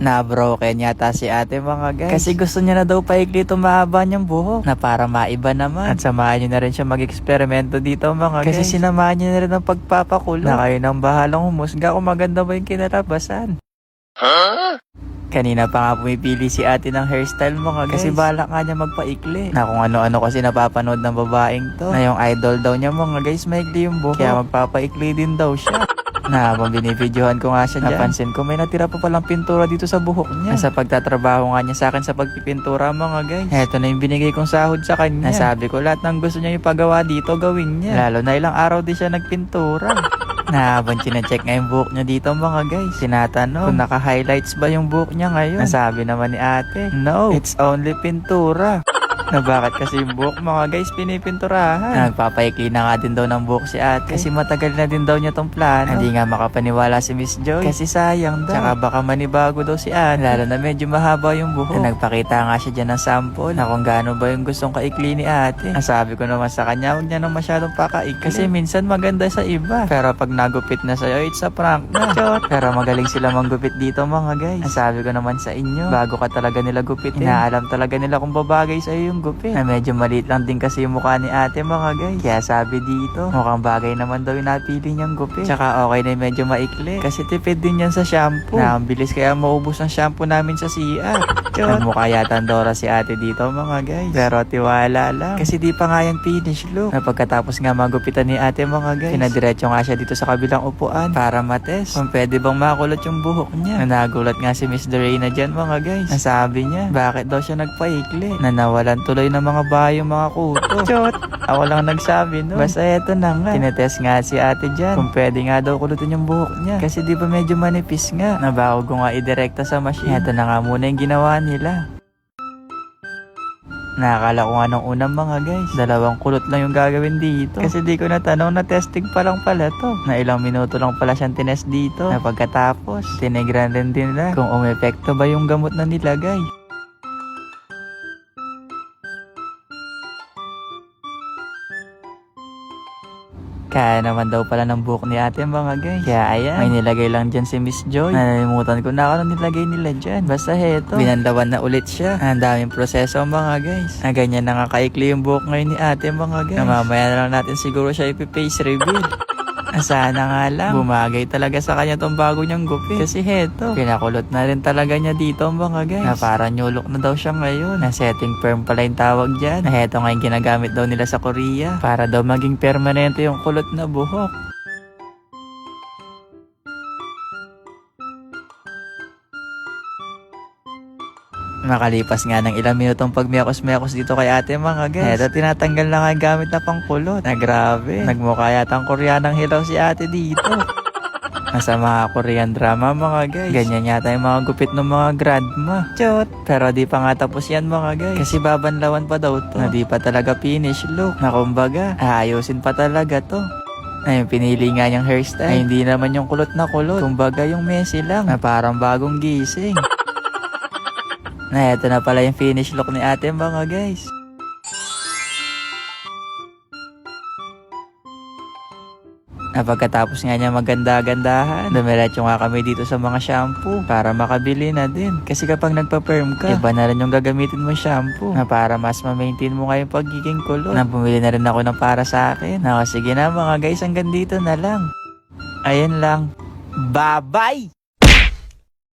Na broken yata si ate mga guys. Kasi gusto niya na daw paikli itong mahaba niyang buhok na para maiba naman. At samahan niyo na rin siya mag-eksperimento dito mga guys. Kasi sinamahan niyo na rin ang pagpapakulo. Na kayo nang bahalang humusga kung maganda ba yung kinalabasan. Kanina pa nga pumipili si ate ng hairstyle mga guys. Kasi balak nga niya magpaikli. Na kung ano-ano kasi napapanood ng babaeng to. Na yung idol daw niya mga guys, maikli yung buhok. Kaya magpapaikli din daw siya. Na habang binibidyohan ko nga siya dyan, napansin ko may natira pa palang pintura dito sa buhok niya. Sa pagtatrabaho nga niya sa akin sa pagpipintura mga guys. Eto na yung binigay kong sahod sa kanya. Nasabi ko lahat ng gusto niya ipagawa dito gawin niya. Lalo na ilang araw din siya nagpintura. Na habang chinecheck nga yung buhok niya dito mga guys, tinatanong kung naka-highlights ba yung buhok niya ngayon. Nasabi naman ni ate, no, it's only pintura. Na bakit kasi yung buhok mga guys pinipinturahan. Nagpapaikli na nga din daw ng buhok si ate. Kasi matagal na din daw niya tong plano. Hindi nga makapaniwala si Miss Joy. Kasi sayang daw. Tsaka baka manibago daw si ate. Lalo na medyo mahaba yung buhok. Na nagpakita nga siya dyan ng sample na kung gaano ba yung gustong kaikli ni ate. Nasabi ko naman sa kanya, huwag niya nang masyadong pakaikli. Kasi minsan maganda sa iba. Pero pag nagupit na sa'yo, it's a prank na. Pero magaling sila manggupit dito mga guys. Nasabi ko naman sa inyo, bago ka talaga nila gupitin, inaalam talaga nila kung babagay sa'yo yung gupit. Na medyo maliit lang din kasi yung mukha ni ate mga guys. Kaya sabi dito, mukhang bagay naman daw yung napili niyang gupit. Tsaka okay na yung medyo maikli. Kasi tipid din yan sa shampoo. Na ang bilis kaya maubos ang shampoo namin sa CR. Nagmukha yata ang Dora si ate dito mga guys. Pero tiwala lang. Kasi di pa nga yan finish look. Na pagkatapos nga magupitan ni ate mga guys, pinadiretso nga siya dito sa kabilang upuan para matest kung pwede bang makulot yung buhok niya. Na nagulat nga si Miss Dorena dyan mga guys. Nasabi niya, bakit daw siya nagpaikli? Na nawalan tuloy ng mga bahay yung mga kuto. Ako lang nagsabi no. Basta eto na nga. Tinetest nga si ate dyan kung pwede nga daw kulutin yung buhok niya. Kasi di ba medyo manipis nga. Nabago ko nga idirekta sa machine. Eto na nga muna yung ginawa nila. Nakakala ko nga nung unang mga guys, 2 kulot lang yung gagawin dito. Kasi di ko natanong na testing pa lang pala to. Na ilang minuto lang pala siyang tinest dito. Na pagkatapos, tinigran din nila kung umepekto ba yung gamot na nilagay. Kaya naman daw pala ng buhok ni ate mga guys. Kaya ayan, may nilagay lang dyan si Miss Joy. Nalimutan ko na ano nilagay nila dyan. Basta heto, binandawan na ulit siya. Ang daming proseso mga guys. Na ganyan na nga kaikli yung buhok ngayon ni ate mga guys. Na mamaya na lang natin siguro siya ipi-face reveal. Sana nga lang, bumagay talaga sa kanya tong bago niyang gupit. Kasi heto, pinakulot na rin talaga niya dito mga guys. Na parang new look na daw siya ngayon. Na setting perm pala yung tawag dyan. Na heto nga yung ginagamit daw nila sa Korea. Para daw maging permanente yung kulot na buhok. Makalipas nga ng ilang minutong pagmiyakos-miyakos dito kay ate mga guys. Eto tinatanggal na nga yung gamit na pangkulot. Na grabe, nagmukha yata ang Koreanang hilaw si ate dito. Nasa mga Korean drama mga guys. Ganyan yata yung mga gupit ng mga grandma. Pero di pa nga tapos yan mga guys. Kasi babanlawan pa daw to. Na di pa talaga finish look. Na kumbaga, aayusin pa talaga to. Na yung pinili nga niyang hairstyle ay hindi naman yung kulot na kulot. Kumbaga yung messy lang. Na parang bagong gising. Na eto na pala yung finish look ni ate mga guys. Na pagkatapos nga niya maganda-gandahan, dumiretso nga kami dito sa mga shampoo para makabili na din. Kasi kapag nagpa-perm ka, iba na rin yung gagamitin mo shampoo na para mas ma-maintain mo nga yung pagiging kulot. Na bumili na rin ako ng para sa akin. Na sige na mga guys, hanggang dito na lang. Ayan lang. Bye-bye!